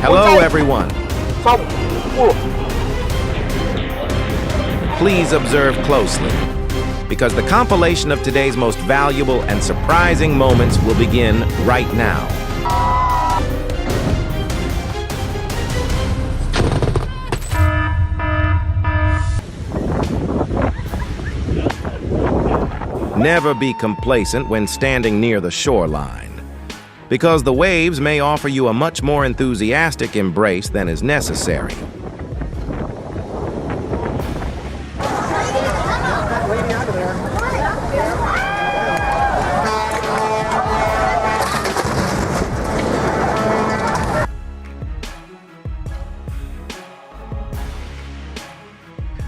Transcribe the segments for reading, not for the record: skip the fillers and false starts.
Hello, everyone. Please observe closely, because the compilation of today's most valuable and surprising moments will begin right now. Never be complacent when standing near the shoreline, because the waves may offer you a much more enthusiastic embrace than is necessary.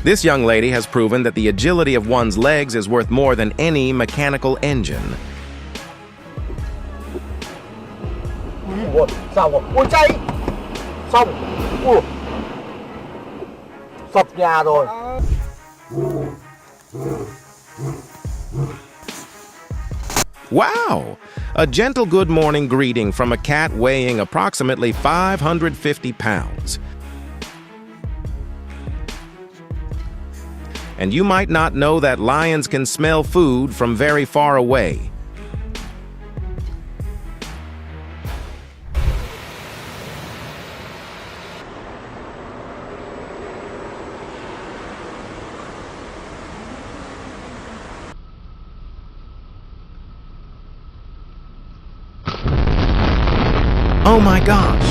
This young lady has proven that the agility of one's legs is worth more than any mechanical engine. Wow! A gentle good morning greeting from a cat weighing approximately 550 pounds. And you might not know that lions can smell food from very far away. Oh my gosh!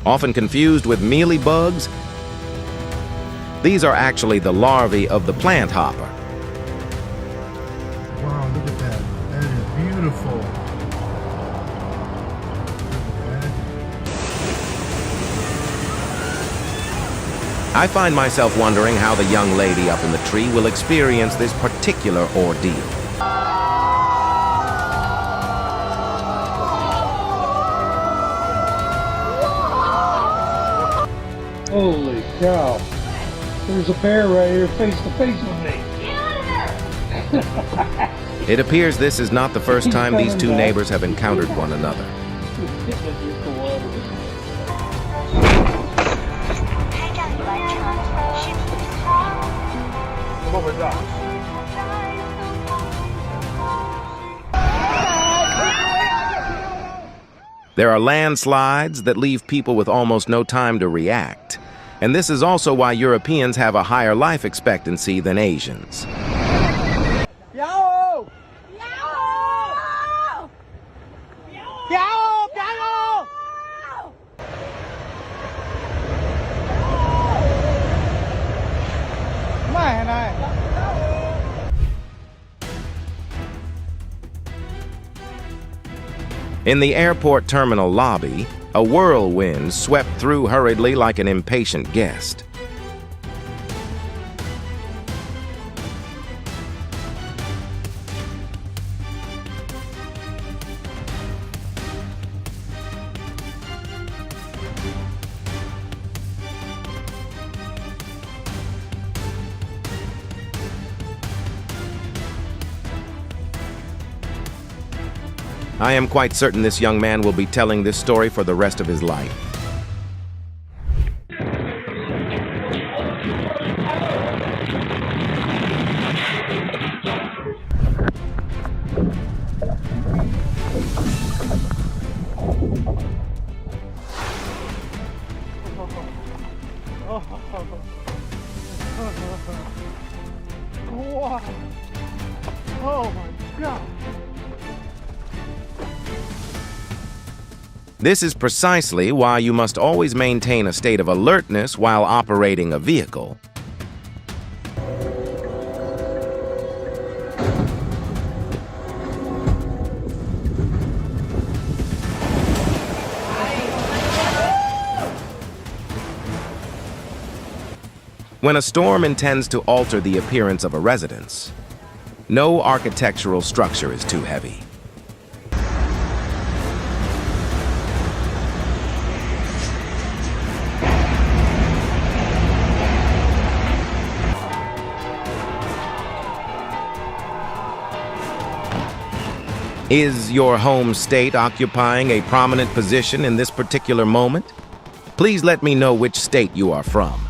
Often confused with mealy bugs, these are actually the larvae of the plant hopper. Wow, look at that. That is beautiful. I find myself wondering how the young lady up in the tree will experience this particular ordeal. Holy cow. There's a bear right here face to face with me. It appears this is not the first time these two neighbors have encountered one another. There are landslides that leave people with almost no time to react. And this is also why Europeans have a higher life expectancy than Asians. Yo! Yo! Yo! Yo! In the airport terminal lobby, a whirlwind swept through hurriedly like an impatient guest. I am quite certain this young man will be telling this story for the rest of his life. Wow. Oh my God. This is precisely why you must always maintain a state of alertness while operating a vehicle. When a storm intends to alter the appearance of a residence, No architectural structure is too heavy. Is your home state occupying a prominent position in this particular moment? Please let me know which state you are from.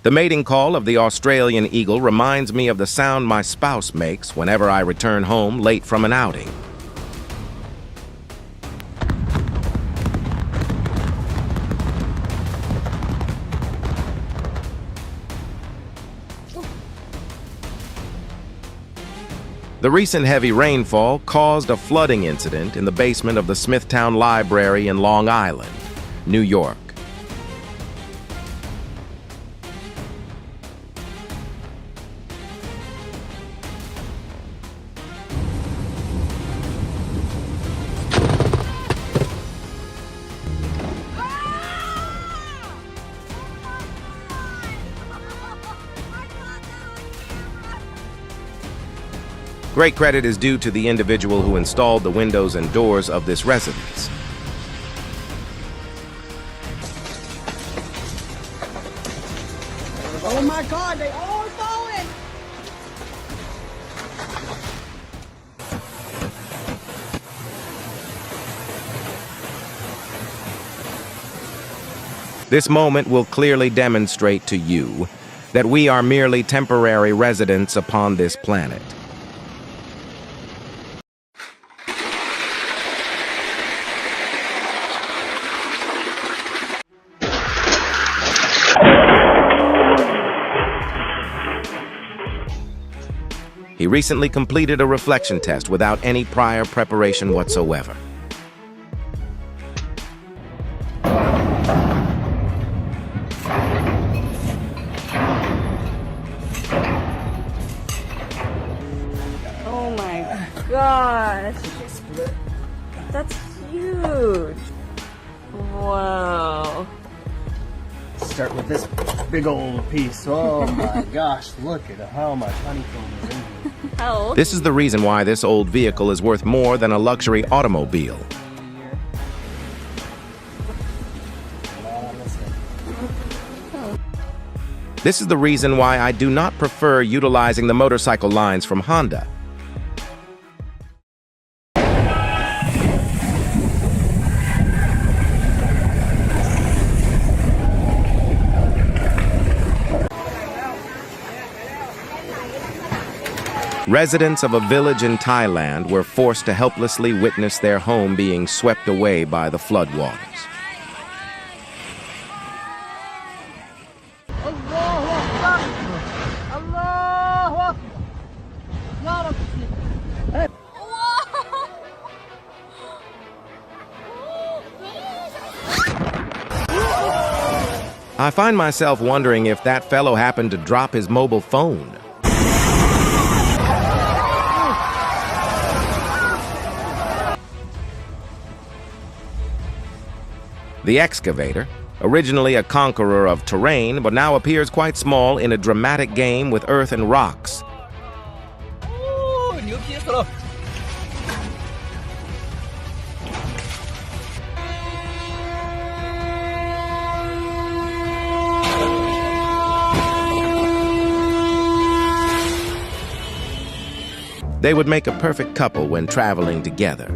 The mating call of the Australian eagle reminds me of the sound my spouse makes whenever I return home late from an outing. The recent heavy rainfall caused a flooding incident in the basement of the Smithtown Library in Long Island, New York. Great credit is due to the individual who installed the windows and doors of this residence. Oh my God, they all falling! This moment will clearly demonstrate to you that we are merely temporary residents upon this planet. He recently completed a reflection test without any prior preparation whatsoever. Oh my gosh. That's huge. Wow. Start with this big old piece. Oh my gosh, look at how much honeycomb is in here. How old? This is the reason why this old vehicle is worth more than a luxury automobile. This is the reason why I do not prefer utilizing the motorcycle lines from Honda. Residents of a village in Thailand were forced to helplessly witness their home being swept away by the floodwaters. I find myself wondering if that fellow happened to drop his mobile phone. The excavator, originally a conqueror of terrain, but now appears quite small in a dramatic game with earth and rocks. They would make a perfect couple when traveling together.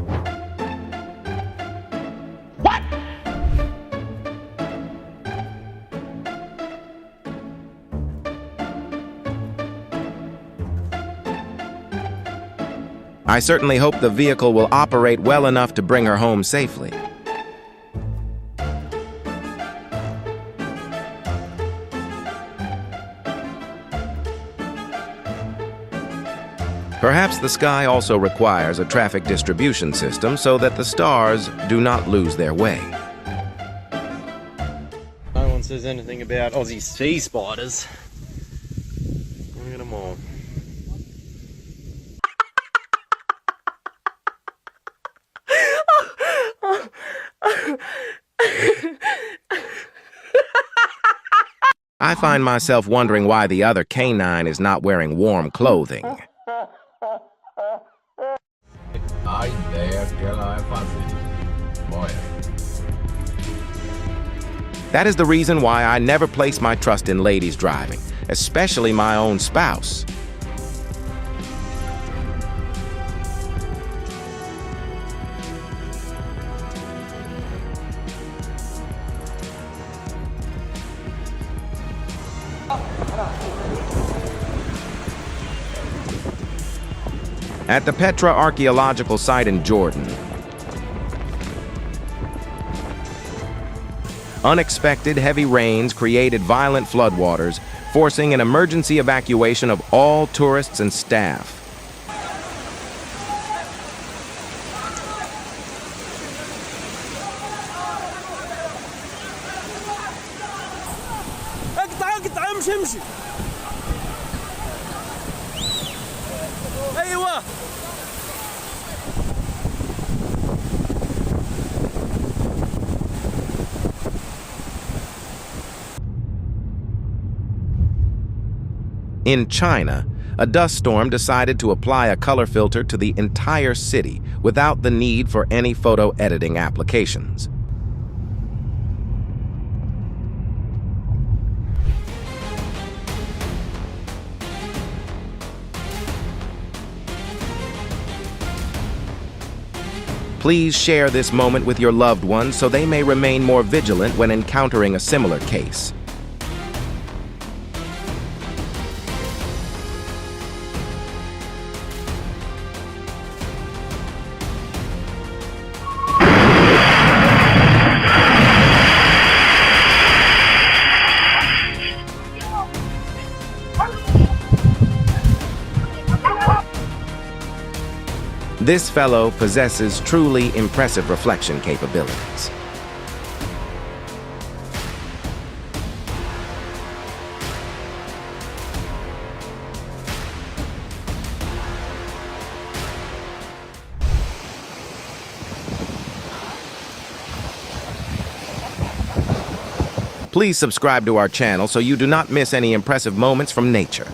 I certainly hope the vehicle will operate well enough to bring her home safely. Perhaps the sky also requires a traffic distribution system so that the stars do not lose their way. No one says anything about Aussie sea spiders. Look at them all. I find myself wondering why the other canine is not wearing warm clothing. A ideia é que ela vai fazer. Olha. That is the reason why I never place my trust in ladies driving, especially my own spouse. At the Petra archaeological site in Jordan, unexpected heavy rains created violent floodwaters, forcing an emergency evacuation of all tourists and staff. In China, a dust storm decided to apply a color filter to the entire city without the need for any photo editing applications. Please share this moment with your loved ones so they may remain more vigilant when encountering a similar case. This fellow possesses truly impressive reflection capabilities. Please subscribe to our channel so you do not miss any impressive moments from nature.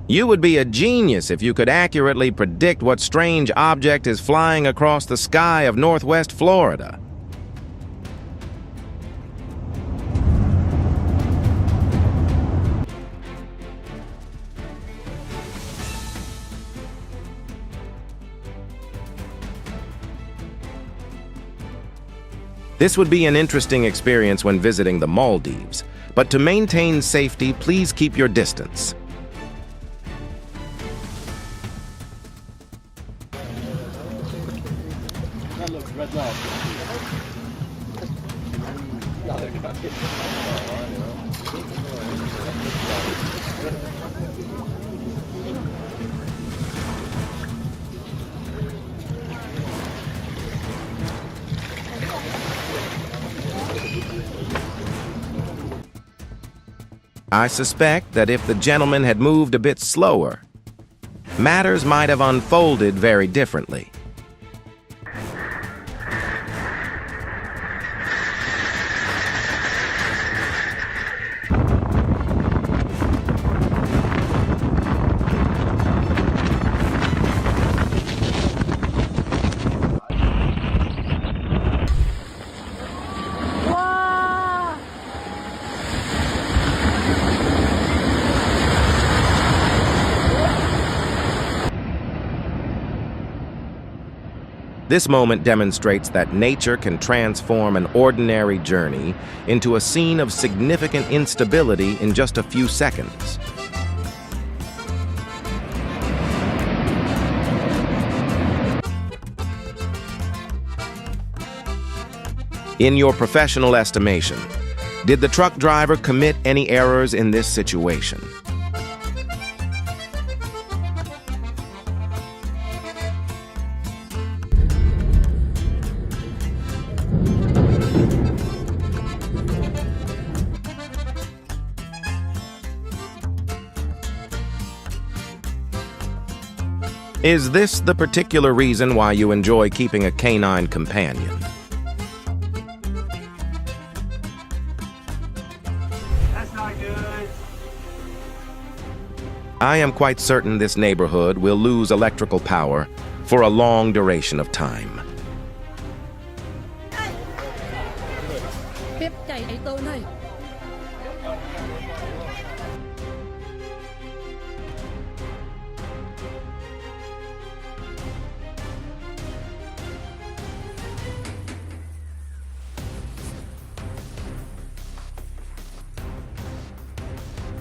You would be a genius if you could accurately predict what strange object is flying across the sky of Northwest Florida. This would be an interesting experience when visiting the Maldives, but to maintain safety, please keep your distance. I suspect that if the gentleman had moved a bit slower, matters might have unfolded very differently. This moment demonstrates that nature can transform an ordinary journey into a scene of significant instability in just a few seconds. In your professional estimation, Did the truck driver commit any errors in this situation? Is this the particular reason why you enjoy keeping a canine companion? That's not good. I am quite certain this neighborhood will lose electrical power for a long duration of time. Tiếp chạy ấy tôi này.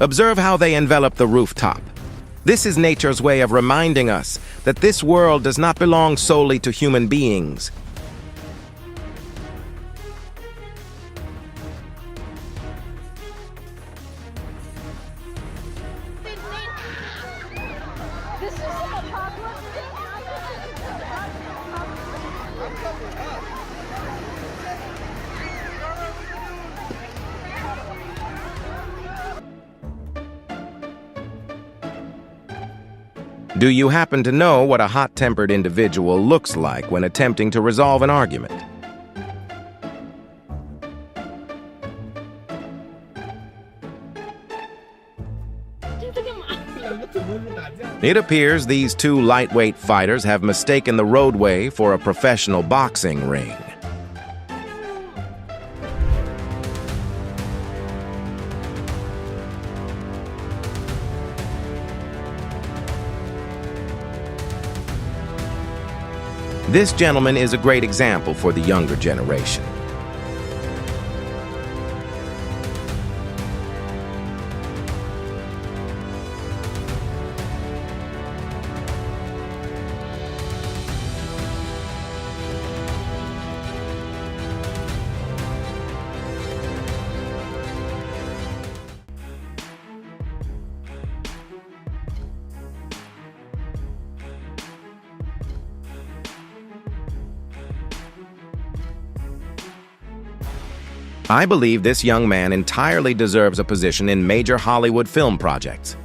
Observe how they envelop the rooftop. This is nature's way of reminding us that this world does not belong solely to human beings. Do you happen to know what a hot-tempered individual looks like when attempting to resolve an argument? It appears these two lightweight fighters have mistaken the roadway for a professional boxing ring. This gentleman is a great example for the younger generation. I believe this young man entirely deserves a position in major Hollywood film projects.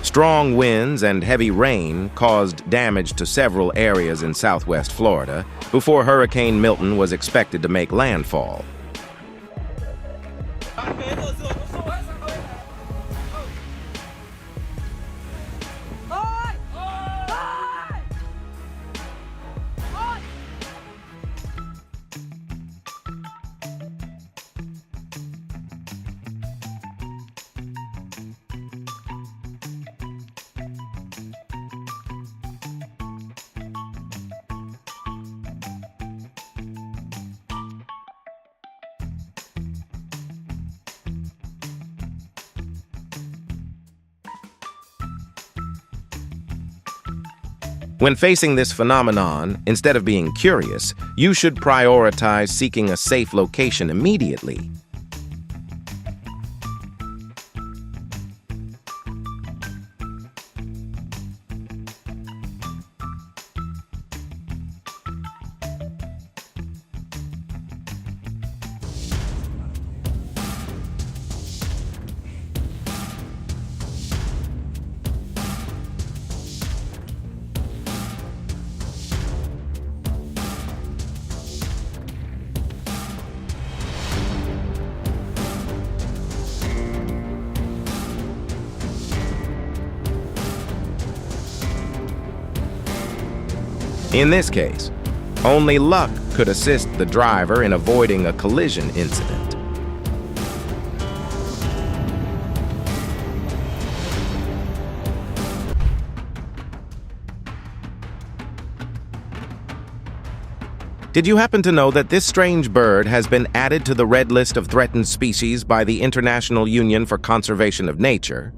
Strong winds and heavy rain caused damage to several areas in southwest Florida before Hurricane Milton was expected to make landfall. When facing this phenomenon, instead of being curious, you should prioritize seeking a safe location immediately. In this case, only luck could assist the driver in avoiding a collision incident. Did you happen to know that this strange bird has been added to the red list of threatened species by the International Union for Conservation of Nature?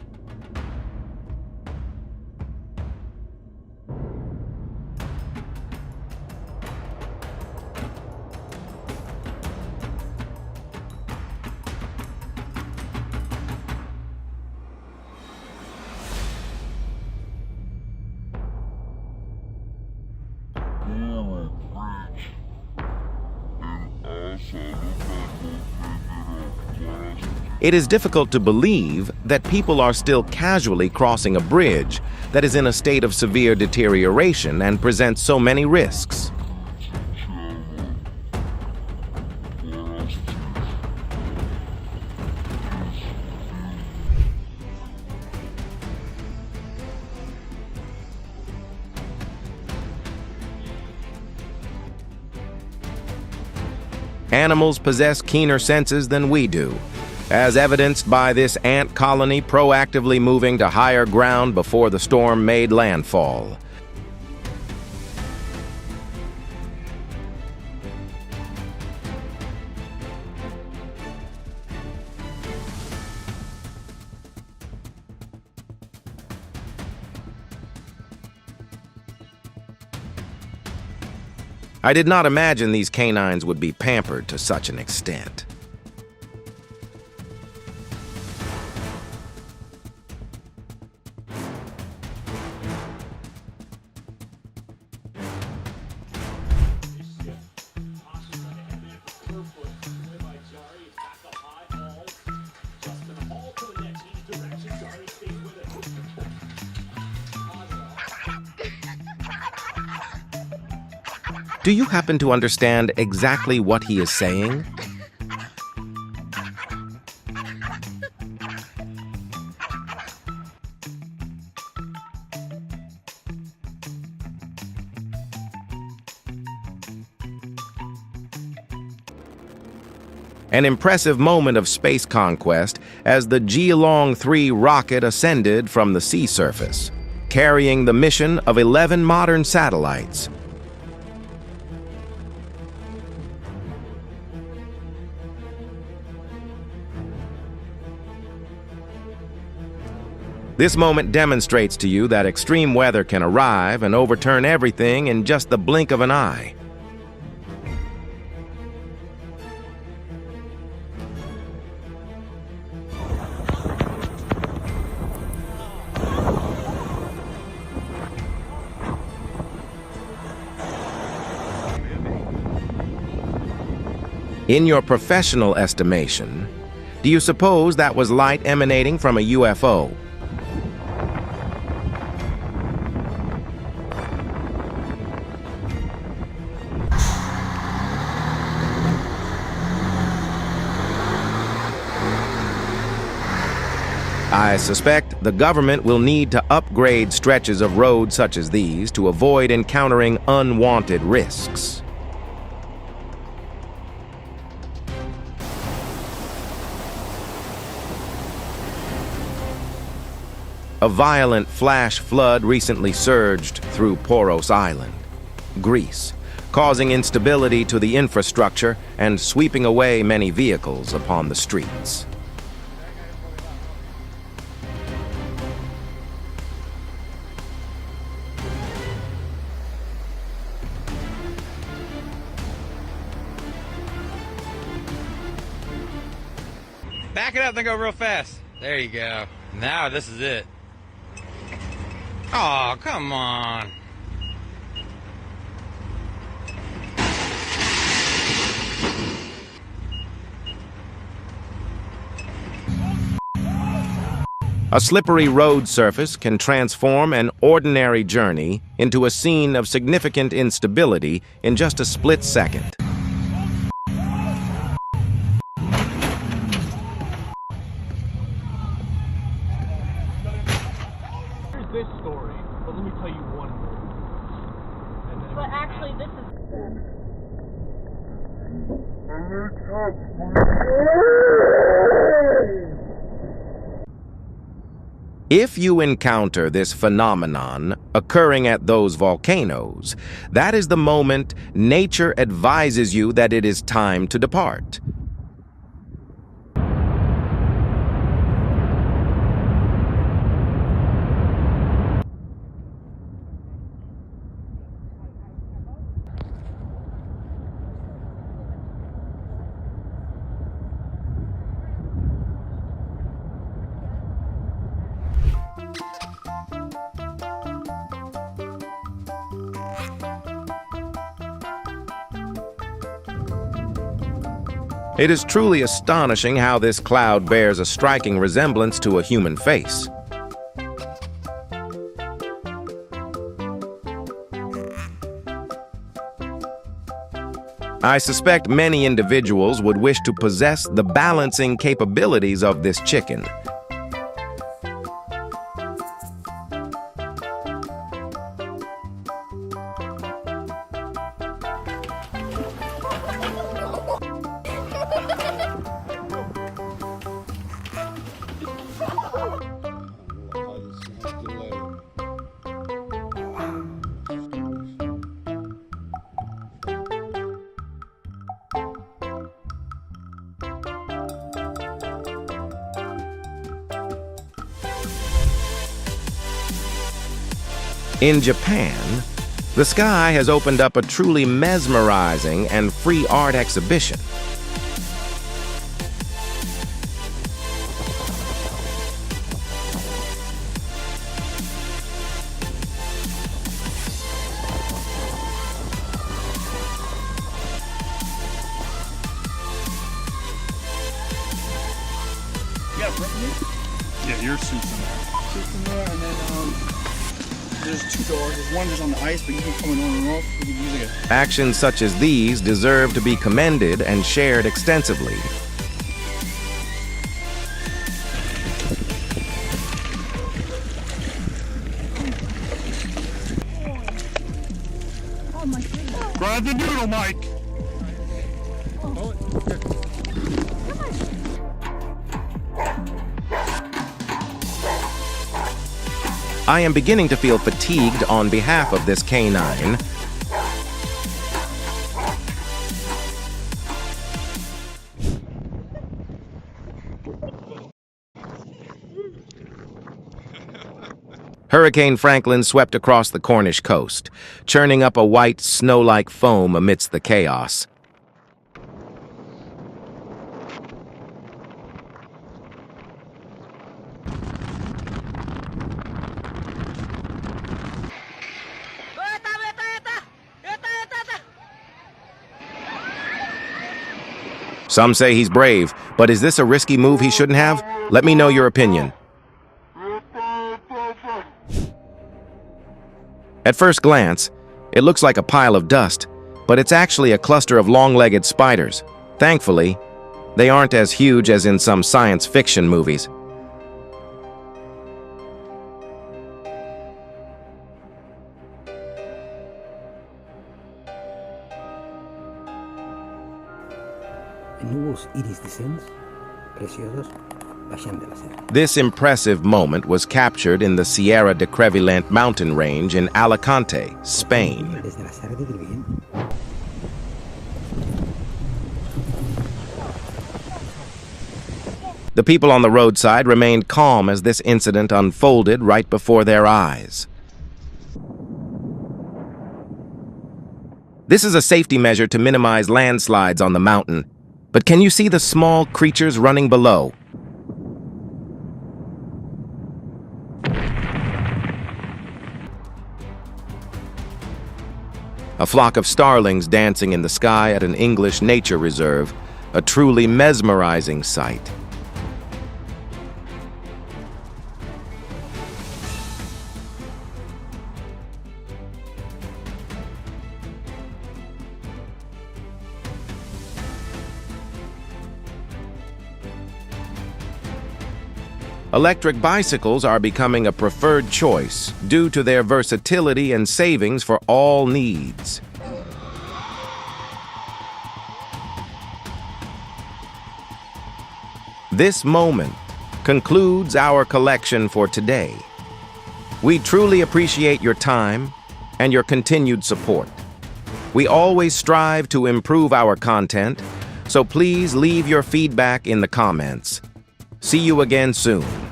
It is difficult to believe that people are still casually crossing a bridge that is in a state of severe deterioration and presents so many risks. Animals possess keener senses than we do, as evidenced by this ant colony proactively moving to higher ground before the storm made landfall. I did not imagine these canines would be pampered to such an extent. Do you happen to understand exactly what he is saying? An impressive moment of space conquest as the Geelong 3 rocket ascended from the sea surface, carrying the mission of 11 modern satellites. This moment demonstrates to you that extreme weather can arrive and overturn everything in just the blink of an eye. In your professional estimation, do you suppose that was light emanating from a UFO? I suspect the government will need to upgrade stretches of road such as these to avoid encountering unwanted risks. A violent flash flood recently surged through Poros Island, Greece, causing instability to the infrastructure and sweeping away many vehicles upon the streets. Back it up, then go real fast. There you go. Now this is it. Oh, come on. A slippery road surface can transform an ordinary journey into a scene of significant instability in just a split second. This story, but let me tell you one more. But actually, this is... If you encounter this phenomenon occurring at those volcanoes, that is the moment nature advises you that it is time to depart. It is truly astonishing how this cloud bears a striking resemblance to a human face. I suspect many individuals would wish to possess the balancing capabilities of this chicken. In Japan, the sky has opened up a truly mesmerizing and free art exhibition. Yeah, your suit's in there. Suit's in there, and then there's two doors. There's one just on the ice, but you can come in on and off. You can use like a... Actions such as these deserve to be commended and shared extensively. Grab the noodle, Mike. I am beginning to feel fatigued on behalf of this canine. Hurricane Franklin swept across the Cornish coast, churning up a white, snow-like foam amidst the chaos. Some say he's brave, but is this a risky move he shouldn't have? Let me know your opinion. At first glance, it looks like a pile of dust, but it's actually a cluster of long-legged spiders. Thankfully, they aren't as huge as in some science fiction movies. This impressive moment was captured in the Sierra de Crevillent mountain range in Alicante, Spain. The people on the roadside remained calm as this incident unfolded right before their eyes. This is a safety measure to minimize landslides on the mountain. But can you see the small creatures running below? A flock of starlings dancing in the sky at an English nature reserve, a truly mesmerizing sight. Electric bicycles are becoming a preferred choice due to their versatility and savings for all needs. This moment concludes our collection for today. We truly appreciate your time and your continued support. We always strive to improve our content, so please leave your feedback in the comments. See you again soon.